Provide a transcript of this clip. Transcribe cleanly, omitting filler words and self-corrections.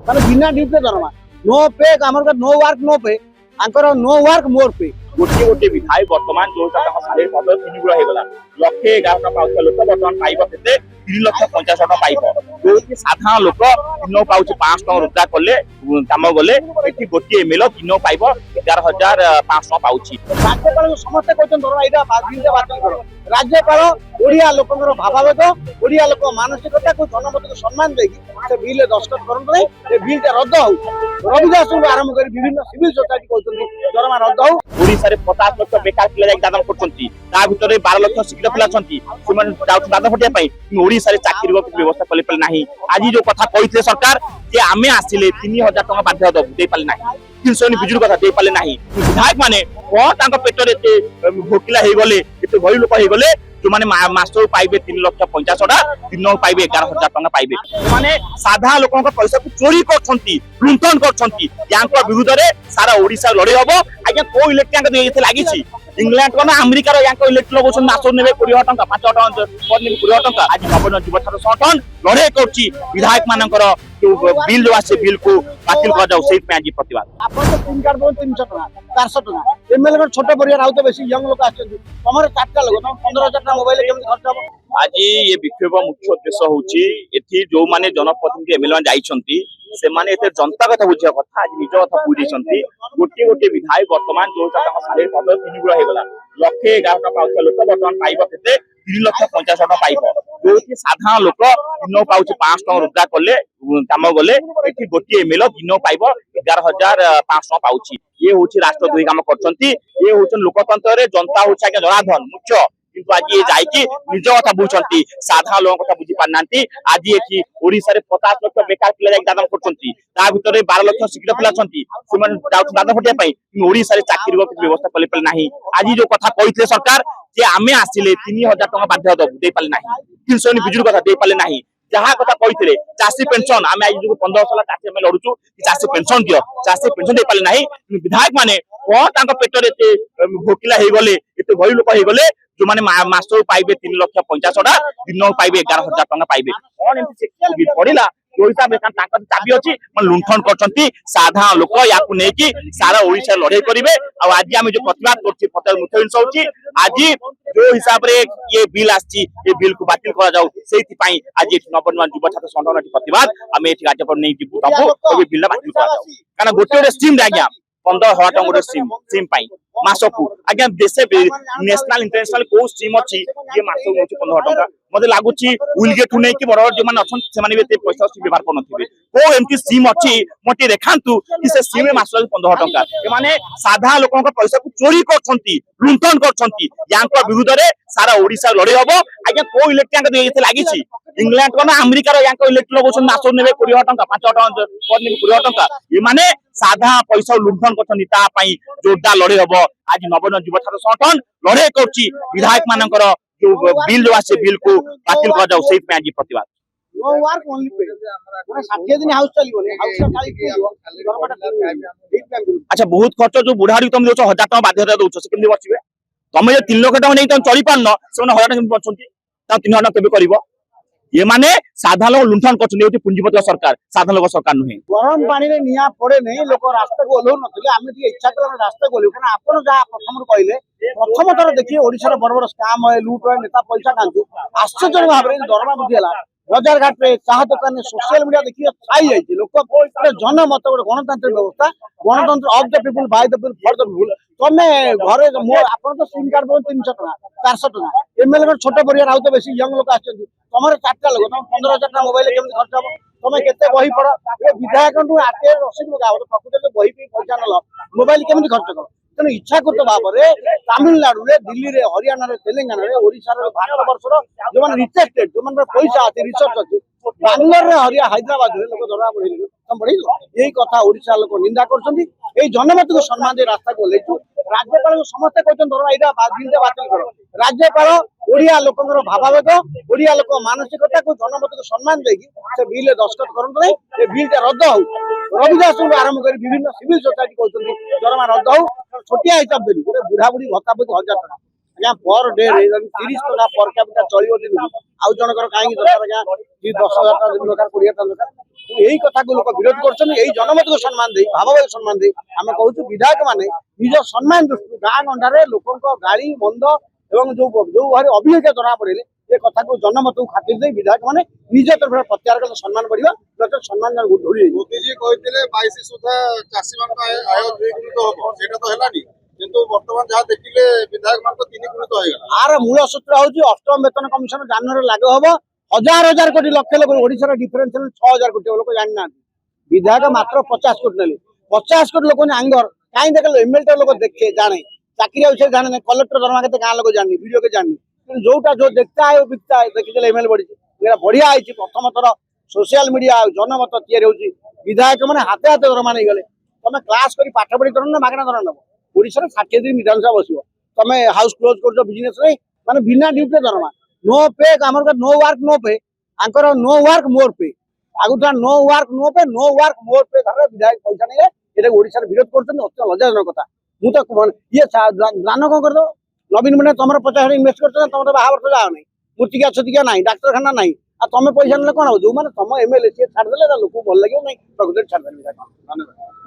ମାନେ ବିନା ଡ୍ୟୁଟି ଦରମା नो पे आमर नो वर्क नो पे आंकर नो वर्क मोर पे गोटे गोटे विधायक बर्तमान जो सारे पद 3 गुण होगा 111 पाउछ लोक बर्तमान पाइब केते 3,50,000 टका पाइब जो साधारण लोक दिन पाउछ 500 टका रोजगार कले काम गले एठी गोटे एमएलए दिन पाइब 11,500 पाउछ। राज्यपाल समस्त कहते दरमा एटा बातिल करो राज्यपाल ओडिया लोकंर भावावेग ओडिया लोक मानसिकता को जनमत को सम्मान देकी से बिल दस्तखत करन नहीं ए बिलटा रद्द हो रविदास आरंभ कर विभिन्न सिविल सोसाइटी कहते दरमा रद्द हो। ओडिसा रे 50 लाख बेकार पिला जाई दादन करछंती ता भितरे 12 लाख शिक्षक पिला छंती सुमन दाउट दादन फटिया पई ओडिसा रे चाकरी को व्यवस्था कले पले नाही आज जो कथा कहितले सरकार जे आमे आसिले 3000 टका बाध्य दबु दे पाले नाही 300 बिजुली कथा दे पाले नाही विधायक माने को तांका पेटरे एते भोकिला हे गले एते भई लोक हे गले जो माने मास्टर पाइबे 3,50,000 दिन पाइबे 11,000 टका पाइबे माने साधा लोकन का पैसा को चोरी करछंती लुंठन करछंती यांको विरुद्ध रे सारा ओडिसा लड़े हबो आज्ञा को इलेक्ट्रिक का एते लागिछि इंग्लैंड को ना अमेरिका रो यांको इलेक्ट्रिक लगोसन मास्टर नेबे 20 टका 5 टका पर नेबे 20 टका आज नवन जीव छात्र संगठन लड़े करछि विधायक मानकर जो बिल जो आसे बिल को बातिल कर जाऊ सेहि पे आज प्रतिवाद आपन तो पिन कार्ड 300 टका 400 टका एमएलए का छोटे परिवार आउ तो बेसी यंग लोक आछन तमरे चारटा लोक तम 15,000 टका मोबाइल केमि खर्च हबो। आज ये विक्षोभ मुख्य उद्देश्य होची एथि जो माने जनप्रतिनिधि एमएलए जाइछंती से माने एते जनता कथा बुझिया कथा आज निज कथा बुझिछंती गोटे गोटे विधायक वर्तमान जो सारे पद 3 गुण होगला 111 टका पाउछ लोक वर्तमान पाइब केते 3,50,000 टका पाइब जो कि साधारण लोक दिन पाउछ 500 टका रोजगार कले काम गले एठी गोटे एमएलए दिन पाइब 11,500 पाउछ ये होची राष्ट्रद्रोही काम करछंती ये होचन लोकतंत्र रे जनता होचा के जनार्दन मुख्य किंतु आज ये जाइकी निज कथा बुझंती साधारण लोक कथा बुझी पारनांती आज एठी ओडिसा रे 50 लाख बेकार पिला जाई दादन करछंती ता भितरे 12 लाख शिक्षक पिला छंती सुमन दाउट दादन फटिया पई ओडिसा रे चाकरी को व्यवस्था कले पले नाही आज जो कथा कहितले सरकार जे आमे आसिले 3000 टका बाध्य दबु दे पाले नाही 300 बिजुली कथा दे पाले नाही जहा कथा कहितले चासी पेंशन आमे आज जो 1500 लाख चासी आमे लडुचु चासी पेंशन दियो चासी पेंशन दे पाले नाही विधायक माने को तांका पेटरे एते भोकिला हे गले एते भई लोक हे गले जो माने मास्टर पाइबे 3,50,000 दिन पाइबे 11,000 टका पाइबे कोन एमती से पड़िला जो हिसाब रे तांका चाबी अछि मन लुंठन करछंती साधारण लोक याकु नेकी सारा ओडिसा लड़ाई करिवे आ आज हम जो प्रतिवाद करछि फतेल मुख्य विषय होछि आज जो हिसाब रे ये बिल आछि ये बिल को बातिल करा जाऊ सेति पई आज नवनिर्माण युवा छात्र संगठन प्रतिवाद हम एठी राज्य पर नै जिबु तबो ए बिल बातिल करा जाऊ काना गोटे स्कीम आज्ञा 15,000 टका गोटे स्कीम पई मासकू आज्ञा देशे नेशनल इंटरनेशनल को स्कीम अछि ये मासकू होछि 15,000 टका मते लागुछि उइलगेट नै कि बड़ जे माने अछन से माने एते पैसा व्यवहार करन थिबे को एमती स्कीम अछि मते देखांतु कि से स्कीम मासकू 15,000 टका ए माने साधा लोकन का पैसा को चोरी करछंती लुंठन करछंती यांको विरुद्ध रे सारा ओडिसा लड़े हबो आज्ञा को इलेक्ट्रिक का एते लागिछि इंग्लैंड को ना अमेरिका रो यांको इलेक्ट्रिक लगोसन मासकू नेबे 20 टका 5 टका पर नेबे 20 टका ए माने साधा पैसा लुंठन करछंती ता पई जोरदार लड़े हबो आज नवन युवा छात्र संगठन लड़े करछि विधायक मानकर जो बिल जो आसे बिल को बातिल कर जाऊ सेहि पे आज प्रतिवाद नो वर्क ओनली पे माने 60 दिन हाउस चलिबोनी हाउस खाली दरमाटा अच्छा बहुत खर्च जो बुढ़ाड़ी तुम दोछ 1000 टका बाध्यता दोछ से केमि बचिबे तुम जे 3 लाख टका नै तुम चली पारन से 1000 टका केमि बचंती ता 3 टका केबे करिवो ये माने साधारण लोक लुंठन करछन एठी पुंजीपति सरकार साधारण लोक सरकार नुहे गरम पानी रे निया पड़े नै लोक रास्ता को ओलो नथिले आमे ती इच्छा करन रास्ता को ओलो कारण आपन जा प्रथम रो कहले प्रथम थर देखिए ओडिसा रे बड़ बड़ स्कैम है लूट है नेता पैसा खांती आश्चर्य भाव रे दरमा बुझिला बाजार घाट रे चाह दुकान सोशल मीडिया देखिए छाई जाई लोक जनमत गोटे गणतांत्रिक व्यवस्था गणतंत्र of the people by the people for the people तमे घरे मो आपन तो सिम कार्ड 300 टका 400 टका एमएलए का छोटे परिवार आउ तो बेसी यंग लोक आछन तमरे चारटा लोक तम 15,000 टका मोबाइल केमि खर्च हबो तमे केते बही पड़ ए विधायक नु आटे रसीद लगाव तो प्रकृति बही पे पैसा नल मोबाइल केमि खर्च कर तेणु इच्छा करत भाव रे तमिलनाडु रे दिल्ली रे हरियाणा रे तेलंगाना रे ओडिशा रे भारत वर्ष रो जो माने रिचेस्टेड जो माने पैसा আছে रिसर्च আছে बांग्लोर रे हरिया हैदराबाद रे लोक दरवा बढ़िले हम बढ़िलो यही कथा ओडिशा लोक निंदा करछंती एई जनमत को सम्मान दे रास्ता को लेचु राज्यपाल समस्त कहते दरवा एटा बिल बातिल करो राज्यपाल ओडिया लोकंर भावावेग ओडिया लोक मानसिकता को जनमत को सम्मान देकी से बिल दस्तखत करन नहीं ए बिलटा रद्द हो रविदास आरंभ कर विभिन्न सिविल सोसाइटी कहते दरमा रद्द हो छोटिया हिसाब देली गोटे बुढ़ा बुढ़ी भत्ता 1000 टका या पर डे रे 30 टका पर कैपिटा चलियो दिन आउ जनकर काई दरकार 10,000 टका दरकार 20 टका दरकार यही कथा को लोक विरोध कर जनमत को सम्मान दे भाव सम्मान दे आम कहूँ विधायक माने निज सम्मान दृष्टि गाँ गंडारे लोक गाड़ी मंद एवं जो जो भाई अभियोगिता जना पड़े ये कथा को जनमत को खातिर दे विधायक माने निज तरफ प्रत्याहार कले सम्मान बढ़िया नचेत सम्मान ढोली मोदी जी कहते 22 सुधा चाषी मान आय 2 गुणित हम सेटा तो हेलानी किंतु वर्तमान जहाँ देखिले विधायक मान 3 गुणित होगा आर मूल सूत्र हूँ अष्टम वेतन कमिशन जानवर लागू हम हजार हजार कोटी लक्ष लोग ओडिशा डिफरेन्स 6000 कोटी लोग जानी ना विधायक मात्र 50 कोटी नेले 50 कोटी लोग आंगर कहीं देख एमएलए लोग देखे जाने चाकरी विषय जाने कलेक्टर दरमा के गाँव लोग जानी वीडियो के जानी जोटा जो देखता है वो बिकता है देखिए एमएलए बढ़ी बढ़िया है प्रथम थर सोशल मीडिया जनमत या विधायक मैंने हाथे हाथे दरमा नहीं गले तुम क्लास कर पाठ पढ़ी दर ना मागणा दर नब ओडिशा 60 दिन विधानसभा बस तुम हाउस क्लोज कर बिजनेस माने बिना ड्यूटी दरमा नो पे आमर नो वर्क नो पे आंकर नो वर्क मोर पे आगुठा नो वर्क नो पे नो वर्क मोर पे धरे विधायक पैसा नहीं ये ओडिशा विरोध करते अत्यंत लज्जाजनक कथा मु तो ये दान कौन कर दो नवीन मैंने तुम 50 इनभेस्ट कर तुम तो बाहर जाओ नहीं मूर्तिका छतिका ना डाक्तरखाना ना आ तुम पैसा ना कौन हो जो मैंने तुम एमएलए छाड़देले लोक भल लगे नहीं प्रकृति छाड़देले धन्यवाद।